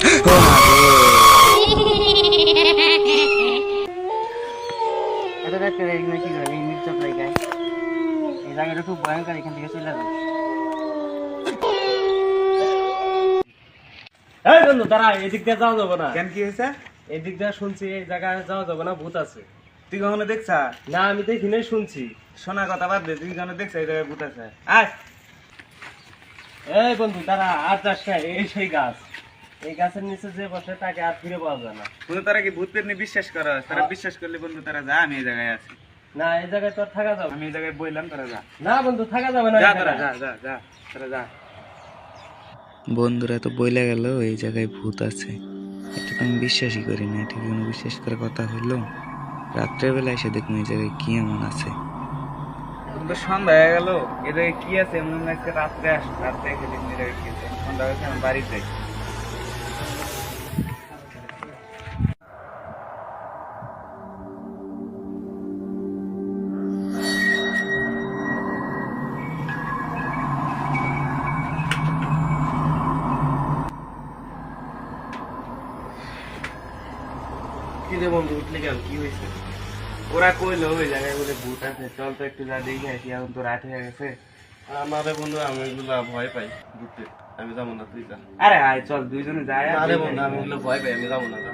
ও মা এত রাত্রে এখানে কি করে এই মির্চা জায়গায়? এই জায়গাটা খুব ভয়ঙ্কর, এখান থেকে চলে যাবে। এই বন্ধু দাঁড়া, এদিক দিয়ে যাওয়া যাবে না। কেন কি হয়েছে? এদিক দিয়ে শুনছি এই জায়গায় যাওয়া যাবে না, ভূত আছে। তুই কখনো দেখছা? না আমি দেখি নাই, শুনছি। শোনা কথা বাদ দে, তুই কখনো দেখছা এই জায়গায় ভূত আছে? আয় এই বন্ধু দাঁড়া, আর যাস না, এই সেই গাছ। এই গাছের নিচে যে বসে তাকে আর ফিরে পাওয়া যায় না। বন্ধু তারা কি ভূত পেতনি বিশ্বাস করো? তারা বিশ্বাস করলে বন্ধু তারা যা, আমি এই জায়গায় আছি। না এই জায়গায় তো আর থাকা যাবে আমি এই জায়গায় বললাম তারা যা। না বন্ধু, থাকা যাবে না যা এই তারা জায়গায়। যা, যা যা তারা যা। বন্ধুরা তো বইলা গেল এই জায়গায় ভূত আছে, এটা তো আমি বিশ্বাসই করি না। এটা কি কোনো বিশ্বাস করার কথা হইলো? রাত্রের বেলা এসে দেখুন এই জায়গায় কি এমন আছে। বন্ধু সন্ধ্যা হয়ে গেল, এই জায়গায় কি আছে? মনে হয় আজকে রাত্রে আস, রাত্রে এসে দেখুন এই জায়গায় কি আছে। সন্ধ্যা হয়েছে, আমি বাড়ি যাই। কি রে বন্ধু, উঠলি কেন? কি হয়েছে? ওরা কইলো ওই জায়গায় বলে ভূত আছে, চল তো একটু যা দেখে আসি। এখন তো রাত হয়ে গেছে। আমারে বন্ধু, আমি এগুলা ভয় পাই ঘুরতে। আমি যাবো না, তুই যা। আরে আয় চল, দুইজনে যাই। আরে বন্ধু, আমি এগুলো ভয় পাই, আমি যাবো না। যা,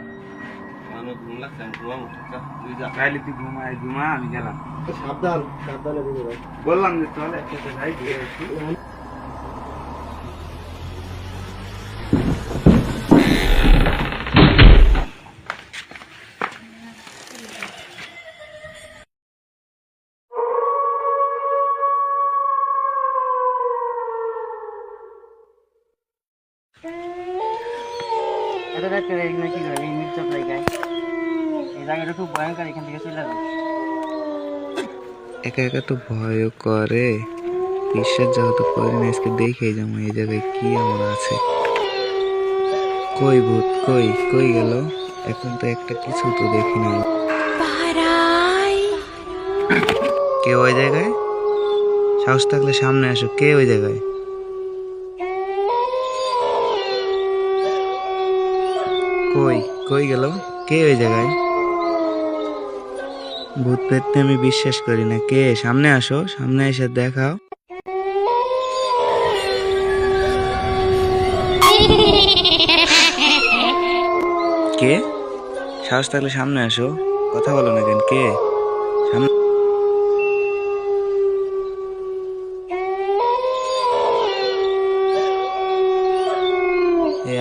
আমার ঘুম লাগছে, আমি ঘুমাবো। যা, তুই যা। তাইলে তুই ঘুমায়, ঘুমা, আমি গেলাম। সাবধান, সাবধানে ঘুমো ভাই। বললাম যে চল একসাথে যাই, ঘুরে আসি। এত রাত্রে এখানে কি করে এই মির্চা জায়গায়? এই জায়গাটা খুব ভয়ঙ্কর, এখান থেকে চলে যাবে। একা একা তো ভয়ও করে, বিশ্বাস যেহেতু করি না, আজকে দেখেই যাবো এই জায়গায় কি এমন আছে। কই ভূত, কই কই গেল? এখন তো একটা কিছু তো দেখি না। কে ওই জায়গায়? সাহস থাকলে সামনে আসো, কে ওই জায়গায়? কই কই গেল? কে ওই জায়গায়? ভূত পেতে আমি বিশ্বাস করি না, কে? সামনে আসো, সামনে এসে দেখাও। কে? সাহস থাকলে সামনে আসো, কথা বলো না কেন? কে সামনে?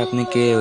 আপনি কে?